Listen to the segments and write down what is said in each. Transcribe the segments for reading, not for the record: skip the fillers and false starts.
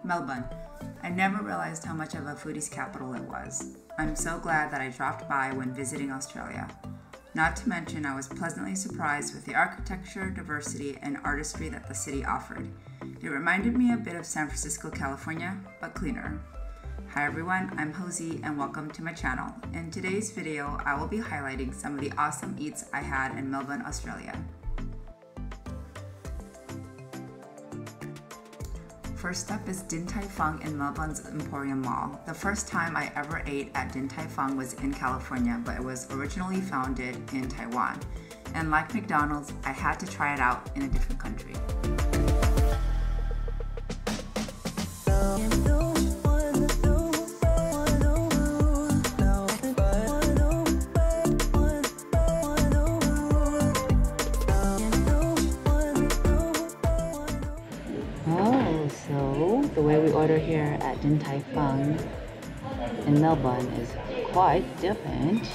Melbourne. I never realized how much of a foodie's capital it was. I'm so glad that I dropped by when visiting Australia. Not to mention, I was pleasantly surprised with the architecture, diversity, and artistry that the city offered. It reminded me a bit of San Francisco, California, but cleaner. Hi everyone, I'm Josie and welcome to my channel. In today's video, I will be highlighting some of the awesome eats I had in Melbourne, Australia. First up is Din Tai Fung in Melbourne's Emporium Mall. The first time I ever ate at Din Tai Fung was in California, but it was originally founded in Taiwan. And like McDonald's, I had to try it out in a different country. The way we order here at Din Tai Fung in Melbourne is quite different.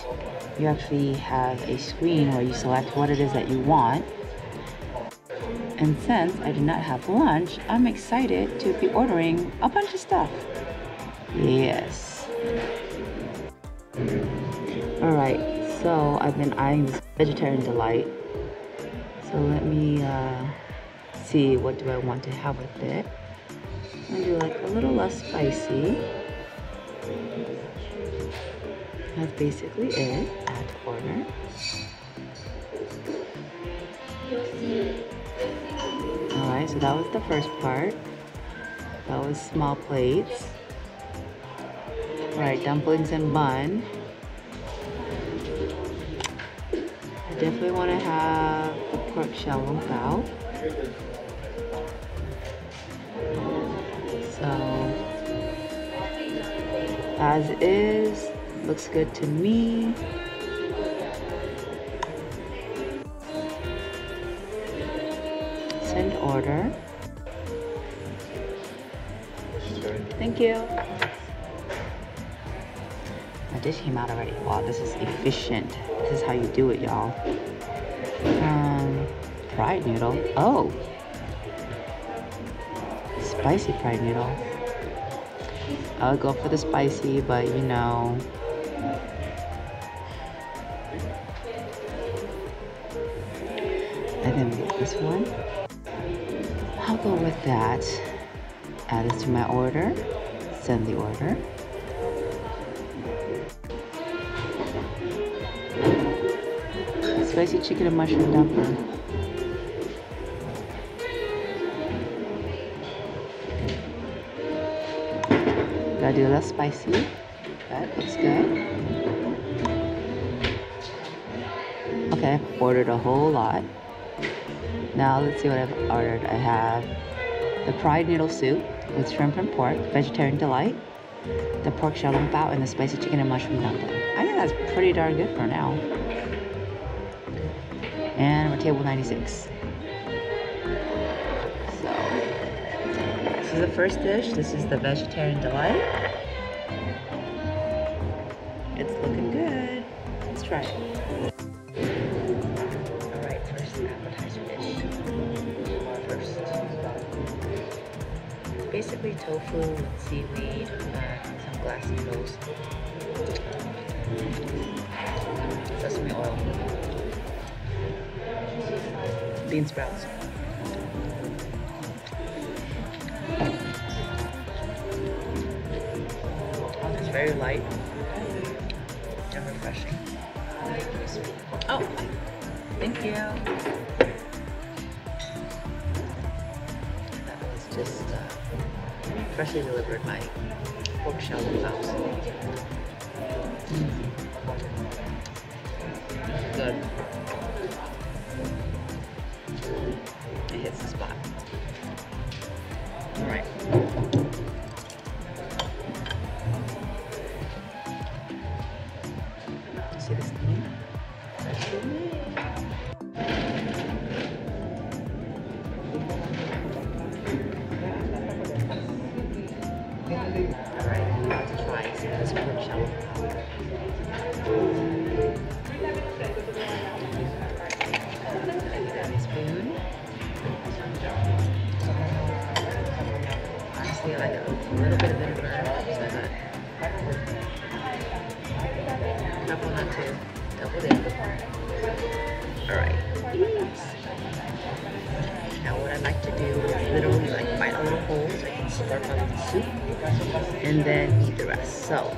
You actually have a screen where you select what it is that you want. And since I did not have lunch, I'm excited to be ordering a bunch of stuff. Yes. Alright, so I've been eyeing this vegetarian delight. So let me see what do I want to have with it. I'm gonna do like a little less spicy. That's basically it. Add to order. Alright, so that was the first part. That was small plates. Alright, dumplings and bun. I definitely want to have a pork Shandong MaMa. So, as is, looks good to me. Send order. Thank you. My dish came out already. Wow, this is efficient. This is how you do it, y'all. Fried noodle. Oh! Spicy fried noodle. I would go for the spicy, but you know. I didn't get this one. I'll go with that. Add it to my order. Send the order. Spicy chicken and mushroom dumpling. Gotta do less spicy. That looks good. Okay, I've ordered a whole lot. Now let's see what I've ordered. I have the fried noodle soup with shrimp and pork, vegetarian delight, the pork Shandong MaMa, and the spicy chicken and mushroom dumpling. I think that's pretty darn good for now. And we're table 96. This is the first dish. This is the vegetarian delight. It's looking good. Let's try it. Alright, first appetizer dish. First. It's basically tofu with seaweed and some glass noodles. Sesame oil. Bean sprouts. Very light and refreshing. Oh, thank you. That was just freshly delivered my pork Shandong MaMa. Good. It hits the spot. All right. See this thing? Alright, I'm about to try this pork Shandong MaMa. Spoon. like a little bit of vinegar, so I got enough on that too. Double dip. Alright. Now what I like to do is literally like bite a little hole so I can slurp up the soup and then eat the rest. So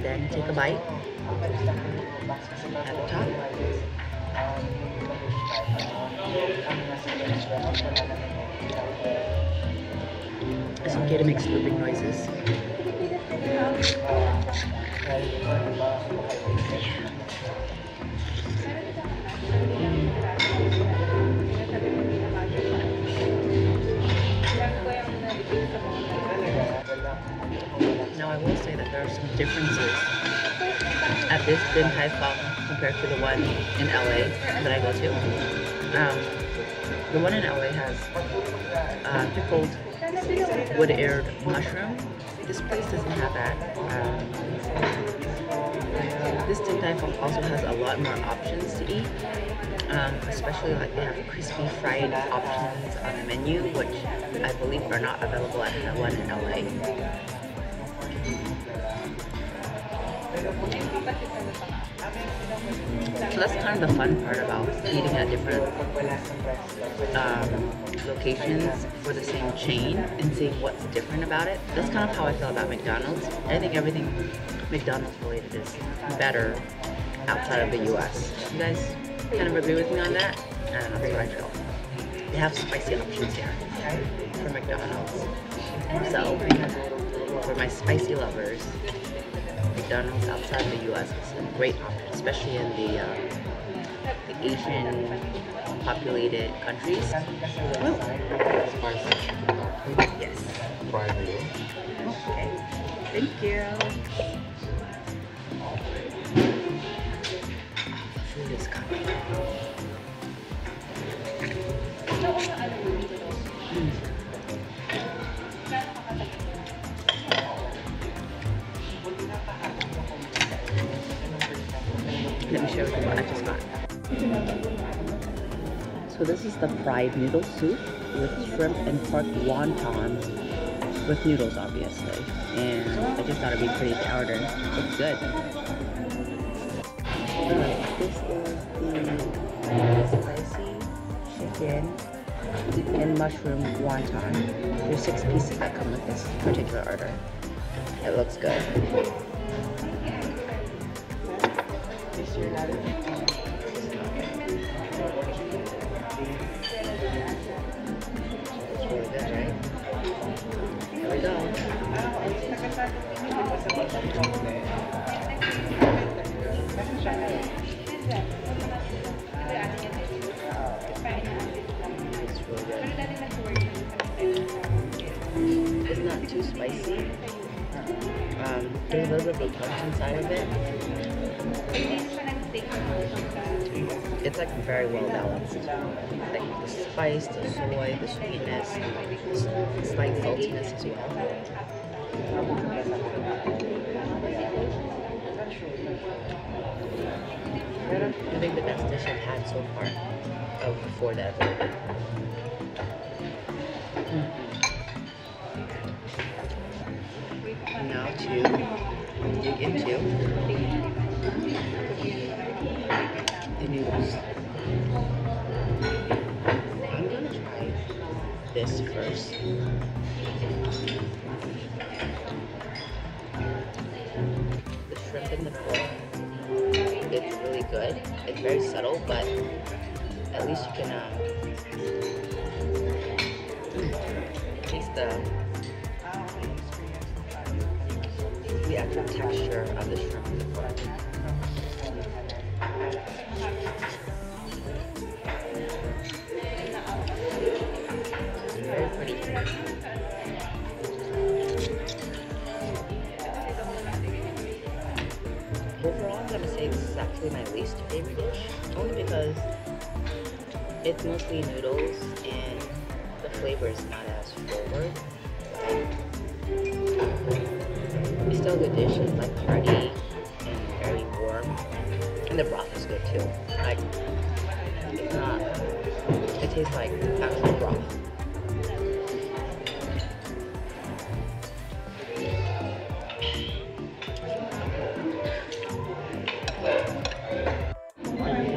then take a bite at the top. It's okay to make slurping noises. Now I will say that there are some differences at this Din Tai Fung compared to the one in LA that I go to. The one in LA has pickled wood-aired mushroom. This place doesn't have that. This Din Tai Fung also has a lot more options to eat, especially like they have crispy fried options on the menu, which I believe are not available at the one in LA. So that's kind of the fun part about eating at different locations for the same chain and seeing what's different about it. That's kind of how I feel about McDonald's. I think everything McDonald's related is better outside of the US. You guys kind of agree with me on that? I don't know, that's what I feel. They have spicy options here for McDonald's. So, for my spicy lovers, McDonald's outside the US is a great option, especially in the Asian populated countries. Oh. Yes. Okay. Thank you. Food is coming. Let me show you what I just got. So this is the fried noodle soup with shrimp and pork wontons with noodles, obviously. And I just thought it'd be pretty to order. Looks good. This is the spicy chicken and mushroom wonton. There's 6 pieces that come with this particular order. It looks good. It's really good, right? Here we go. It's really good. It's not too spicy. There's a little bit of a punch inside of it. It's like very well balanced. Like the spice, the soy, the sweetness, the slight saltiness as well. I think the best dish I've had so far before that. Now to dig into the noodles. I'm gonna try this first. The shrimp and the pork. it's really good. It's very subtle, but at least you can taste the actual texture of the shrimp in the pork. Very pretty. Overall, I'm gonna say this is actually my least favorite dish, only because it's mostly noodles and the flavor is not as forward. It's still a good dish. It's like hearty and very warm, and the broth is good too. Like it's not. It tastes like actual broth.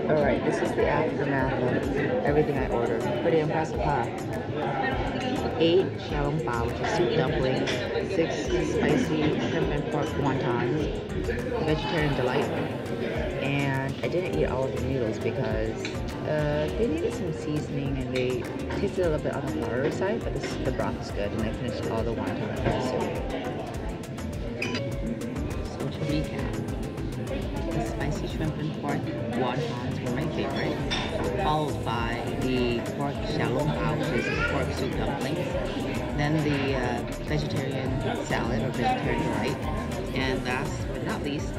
Alright, this is the aftermath of everything I ordered. Pretty impressive, huh? 8 Shandong MaMa, which is soup dumplings, 6 spicy shrimp and pork wontons, vegetarian delight, and I didn't eat all of the noodles because they needed some seasoning and they tasted a little bit on the floury side, but the broth is good, and I finished all the wontons and the soup. So to recap, the spicy shrimp and pork wontons were my favorite, followed by the pork Shandong MaMa, which is pork soup dumplings, then the vegetarian salad or vegetarian delight, and last but not least,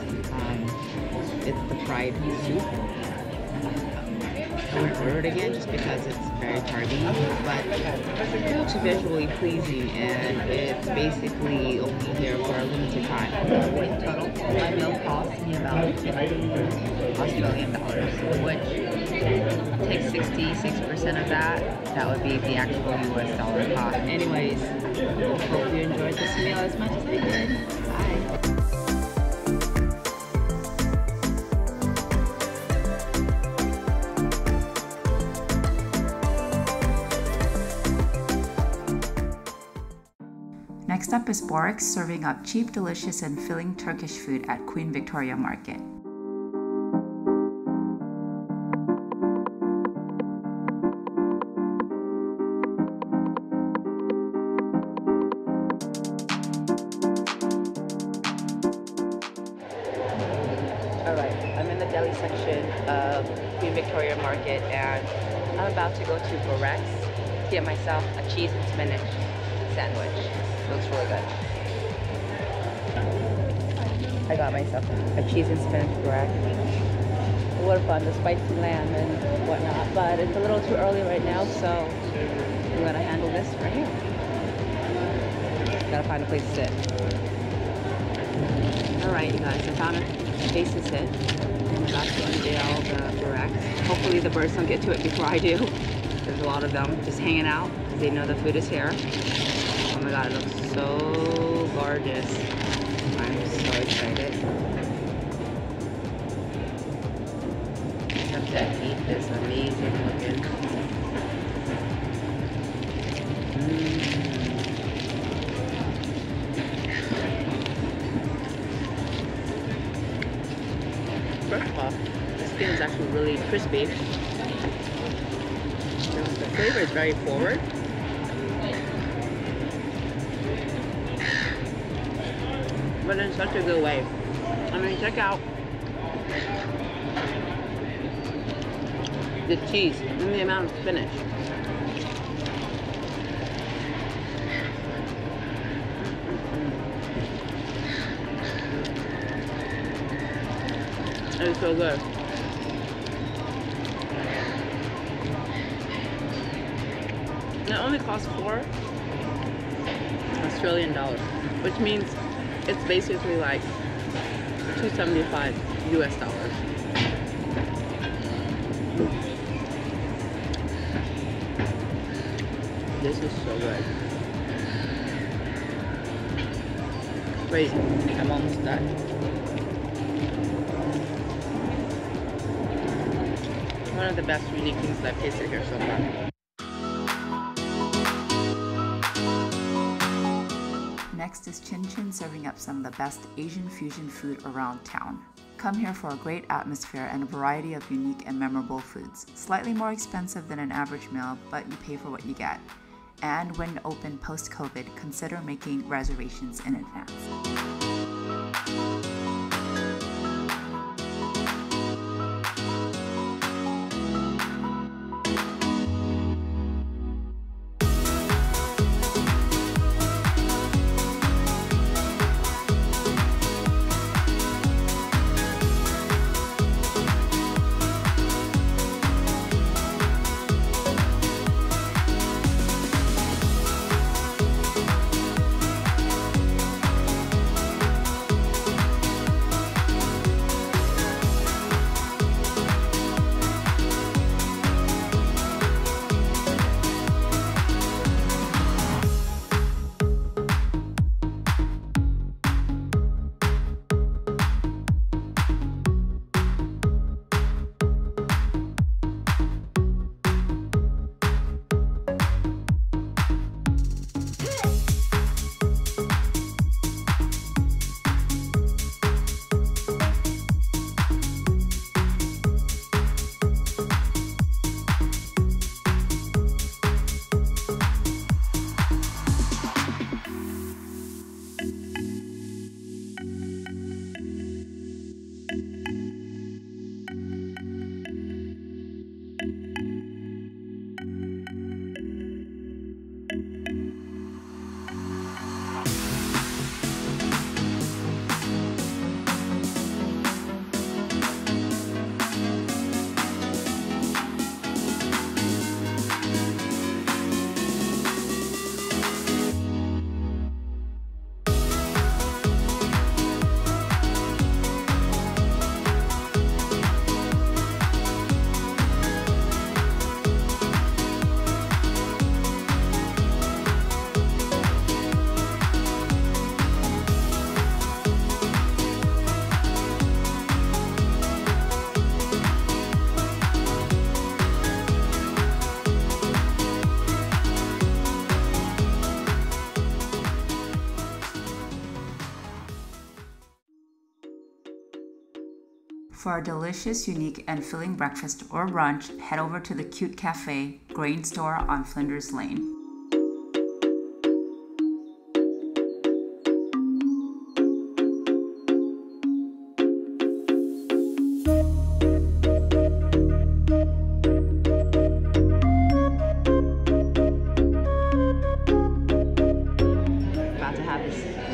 it's the fried soup. I wouldn't order it again just because it's very carby, but it looks visually pleasing, and it's basically only here for a limited time. In total, my meal cost me about Australian dollars, which takes 66% of that. That would be the actual US dollar cost. Anyways, hope you enjoyed this meal as much as I did. Bye. Next up is Boreks serving up cheap, delicious, and filling Turkish food at Queen Victoria Market. Alright, I'm in the deli section of Queen Victoria Market, and I'm about to go to Boreks to get myself a cheese and spinach sandwich. Looks really good. I got myself a cheese and spinach Boreks. A little fun, the spicy lamb and whatnot, but it's a little too early right now, so I'm gonna handle this right here. Gotta find a place to sit. Alright, you guys, I found a space to sit. I'm about to unveil the Boreks. Hopefully the birds don't get to it before I do. There's a lot of them just hanging out because they know the food is here. Oh my god, it looks so gorgeous. I'm so excited. Except that meat is amazing looking. First off, the skin is actually really crispy. The flavor is very forward. But in such a good way. I mean, check out the cheese and the amount of spinach. It's so good. It only costs $4 Australian dollars, which means it's basically like $2.75 US dollars. This is so good. Wait, I'm almost done. One of the best unique things I've tasted here so far. Next is Chin Chin serving up some of the best Asian fusion food around town. Come here for a great atmosphere and a variety of unique and memorable foods. Slightly more expensive than an average meal, but you pay for what you get. And when open post-COVID, consider making reservations in advance. For a delicious, unique, and filling breakfast or brunch, head over to the cute cafe, Grain Store on Flinders Lane.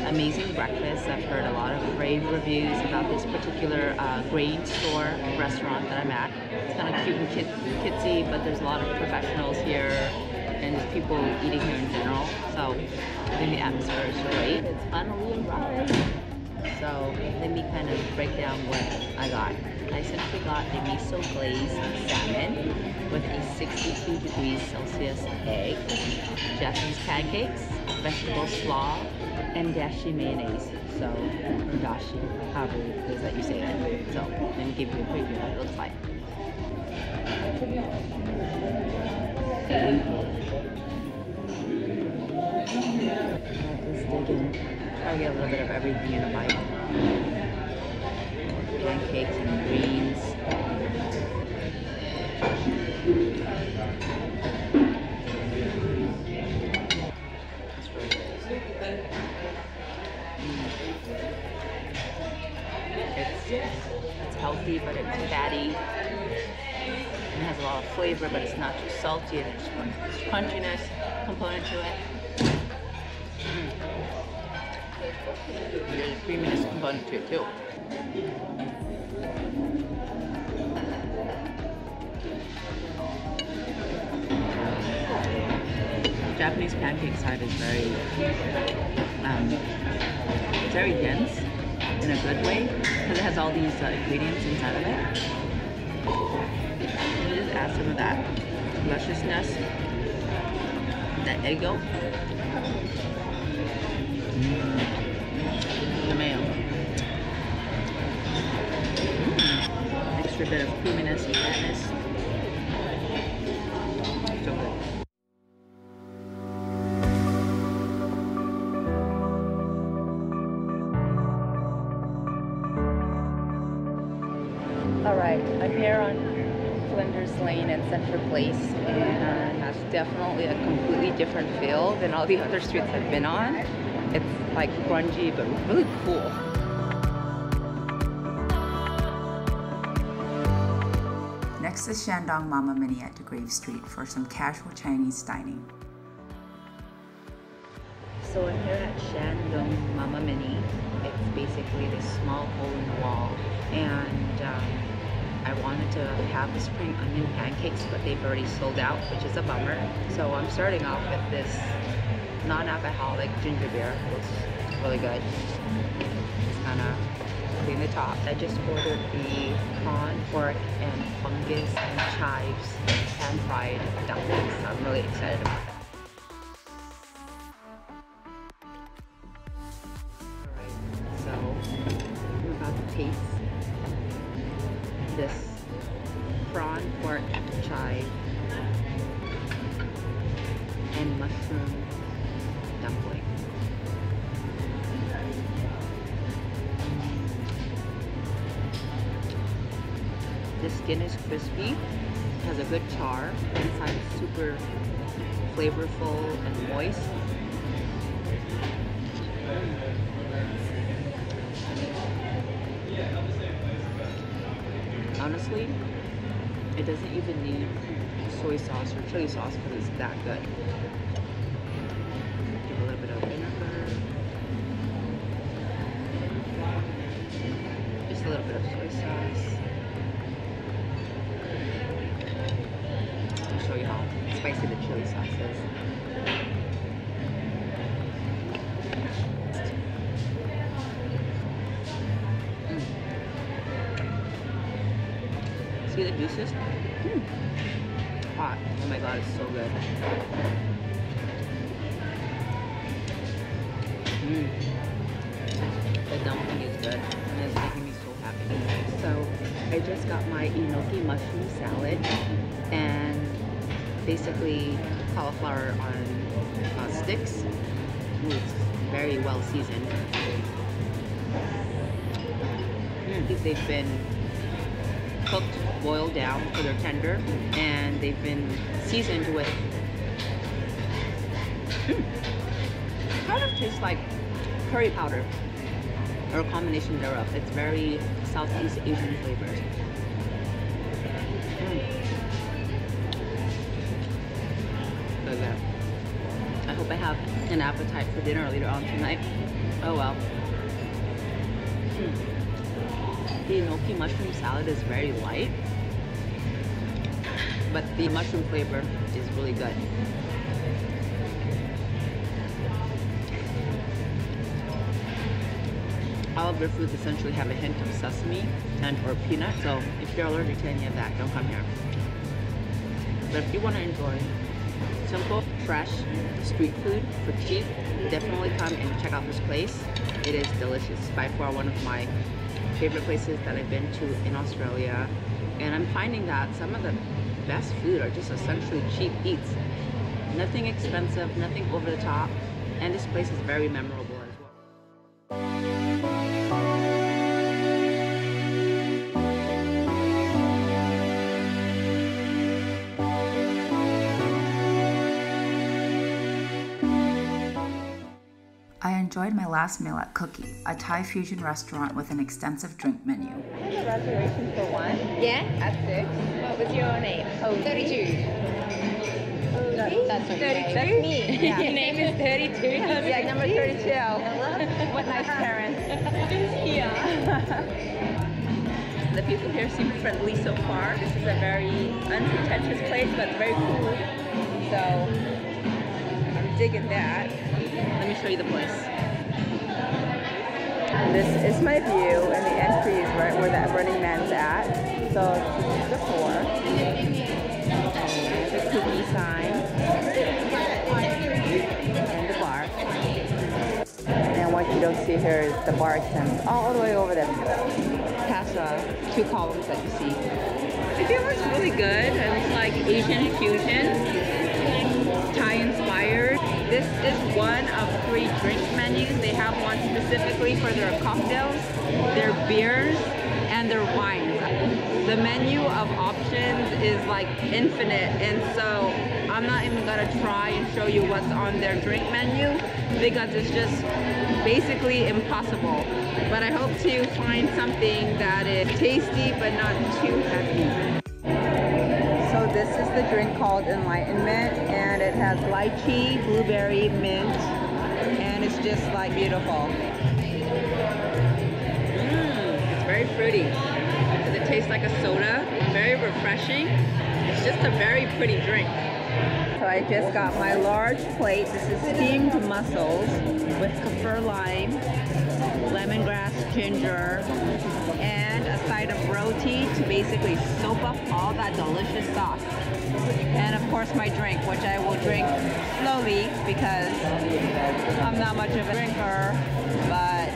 Amazing breakfast. I've heard a lot of rave reviews about this particular grain store restaurant that I'm at. It's kind of cute and kitsy, but there's a lot of professionals here and just people eating here in general. So I think the atmosphere is great. It's funnily arrived. So let me kind of break down what I got. I essentially got a miso glazed salmon with a 62 degrees Celsius egg, Japanese pancakes, vegetable slaw, and dashi mayonnaise. So, or dashi, however it is that you say it. So, let me give you a preview of what it looks like. Let's dig in. Try to get a little bit of everything in a bite. Pancakes and greens. It's healthy, but it's fatty. And it has a lot of flavor, but it's not too salty, and there's crunchiness component to it. And there's a creaminess component to it too. The Japanese pancake side is very dense in a good way because it has all these ingredients inside of it. Let me just add some of that lusciousness, that egg yolk, the mayo, extra bit of creaminess and fatness. So good. I'm here on Flinders Lane in Central Place, and that's definitely a completely different feel than all the other streets I've been on. It's like grungy, but really cool. Next is Shandong MaMa Mini at DeGrave Street for some casual Chinese dining. So I'm here at Shandong MaMa Mini. It's basically this small hole in the wall, and I wanted to have the spring onion pancakes, but they've already sold out, which is a bummer. So I'm starting off with this non-alcoholic ginger beer. It looks really good. Just kind of clean the top. I just ordered the prawn, pork, and fungus and chives pan-fried dumplings. So I'm really excited about that. Alright, so I'm about to taste this prawn, pork, chive, and mushroom dumpling. The skin is crispy, has a good char, inside is super flavorful and moist. Honestly, it doesn't even need soy sauce or chili sauce because it's that good. Give a little bit of vinegar. Just a little bit of soy sauce. I'll show you how spicy the chili sauce is. See the juices? Hot. Oh my god, it's so good. The dumpling is good, and it's making me so happy. So I just got my enoki mushroom salad, and basically cauliflower on sticks. Ooh, it's very well seasoned. They've been cooked, boiled down so they're tender, and they've been seasoned with kind of tastes like curry powder or a combination thereof. It's very Southeast Asian flavors. So good. I hope I have an appetite for dinner later on tonight. Oh well. The enoki mushroom salad is very light, but the mushroom flavor is really good. All of their foods essentially have a hint of sesame and or peanut, so if you're allergic to any of that, don't come here. But if you want to enjoy simple, fresh street food for cheap, definitely come and check out this place. It is delicious. By far one of my favorite places that I've been to in Australia, and I'm finding that some of the best food are just essentially cheap eats. Nothing expensive, nothing over the top, and this place is very memorable as well. I enjoyed my last meal at Cookie, a Thai fusion restaurant with an extensive drink menu. I have a reservation for one. Yeah? At 6. What was your name? Oh, 32. That's okay. 32? That's me. Yeah. Your name is 32? Yeah, number 32. What nice parents. Yeah. The people here seem friendly so far. This is a very unpretentious place, but very cool. So, I'm digging that. Let me show you the place. This is my view, and the entry is right where that Burning Man's at. So, this is the floor. The cookie sign. And the bar. And what you don't see here is the Boreks and all the way over there. Past 2 columns that you see. I feel it's really good. It's like Asian fusion, Thai inspired. This is one of 3 drink menus. They have one specifically for their cocktails, their beers, and their wines. the menu of options is like infinite, and so I'm not even gonna try and show you what's on their drink menu because it's just basically impossible. But I hope to find something that is tasty but not too heavy. So this is the drink called Enlightenment, and it has lychee, blueberry, mint, and it's just like beautiful. It's very fruity. Does it taste like a soda? Very refreshing. It's just a very pretty drink. So I just got my large plate. This is steamed mussels with kaffir lime, lemongrass, ginger, and a side of roti to basically soak up all that delicious sauce. And of course my drink, which I will drink slowly because I'm not much of a drinker, but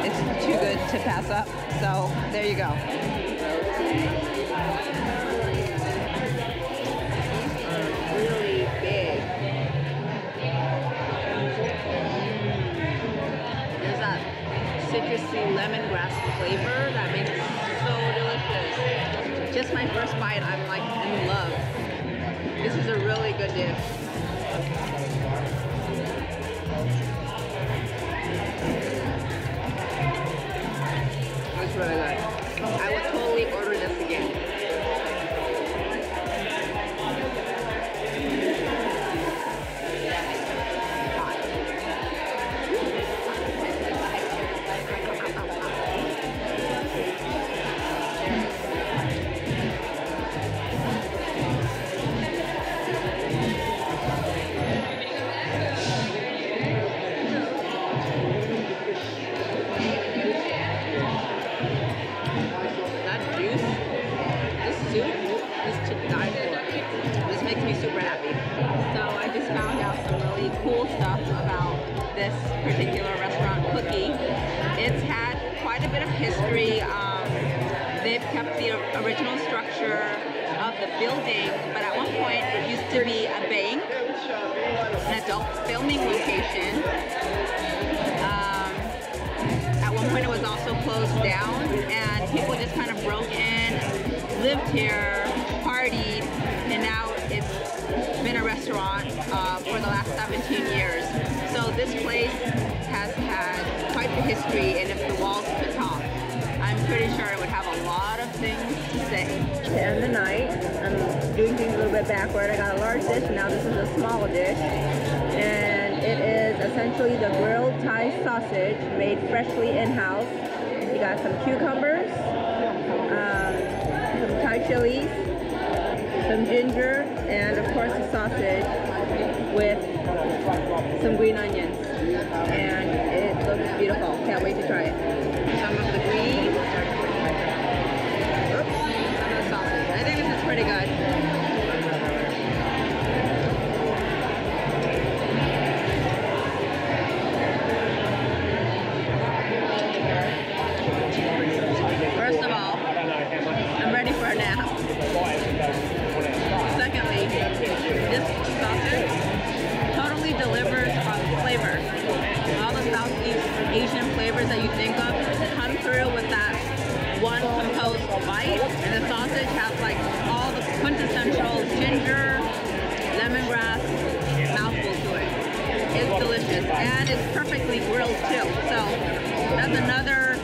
it's too good to pass up. So there you go. Really big. There's that citrusy lemongrass flavor that makes it so delicious. Just my first bite, I'm like in love. This is a really good dish. It's really good. I would totally order this again. Particular restaurant, Cookie. It's had quite a bit of history. They've kept the original structure of the building, but at one point it used to be a bank, an adult filming location. At one point it was also closed down, and people just kind of broke in, lived here, partied, and now it's been a restaurant for the last 17 years. So this place has had quite the history, and if the walls could talk, I'm pretty sure it would have a lot of things to say. To end the night, I'm doing things a little bit backward. I got a large dish, now this is a small dish, and it is essentially the grilled Thai sausage made freshly in-house. You got some cucumbers, some Thai chilies, some ginger, and of course the sausage with some green onions, and it looks beautiful. Can't wait to try it. Some of the green, some of the sausage. I think this is pretty good. First of all, I'm ready for a nap. Secondly, this sausage totally delivers on flavor. All the Southeast Asian flavors that you think of come through with that one composed bite, and the sausage has like all the quintessential ginger, lemongrass mouthful to it. It's delicious, and it's perfectly grilled too. So that's another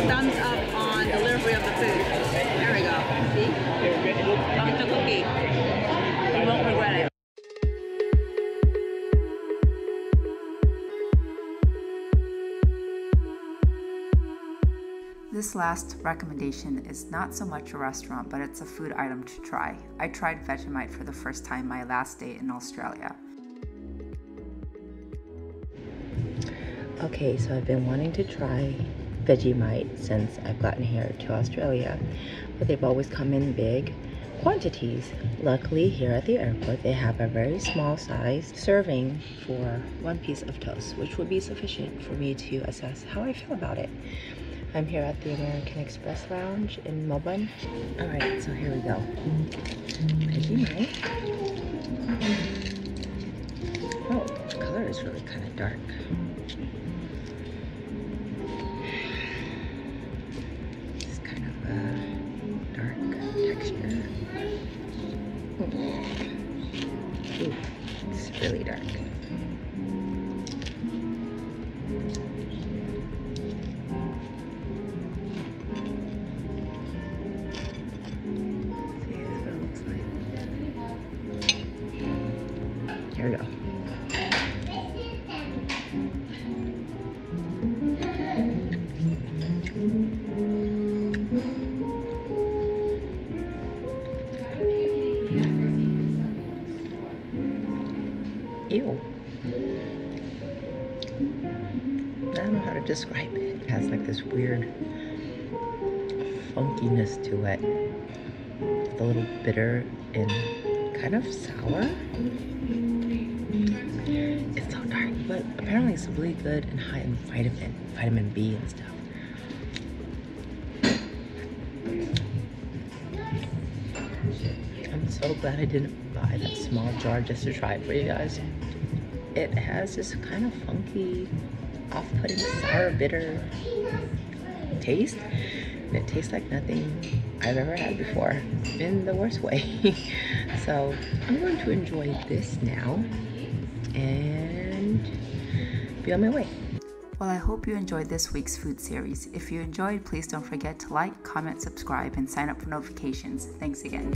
thumbs up on delivery of the food. There we go. See? Come to Cookie. You won't regret it. This last recommendation is not so much a restaurant, but it's a food item to try. I tried Vegemite for the first time my last day in Australia. Okay, so I've been wanting to try Vegemite since I've gotten here to Australia, but they've always come in big quantities. Luckily, here at the airport, they have a very small size serving for one piece of toast, which would be sufficient for me to assess how I feel about it. I'm here at the American Express Lounge in Melbourne. Alright, so here we go. Vegemite. Oh, the color is really kind of dark. really dark. Here we go. Ew. I don't know how to describe it. It has like this weird funkiness to it. It's a little bitter and kind of sour. It's so dark, but apparently it's really good and high in vitamin B and stuff. I'm so glad I didn't buy that small jar just to try it for you guys. It has this kind of funky, off-putting, sour, bitter taste, and it tastes like nothing I've ever had before, in the worst way. So I'm going to enjoy this now and be on my way. Well, I hope you enjoyed this week's food series. If you enjoyed, please don't forget to like, comment, subscribe, and sign up for notifications. Thanks again.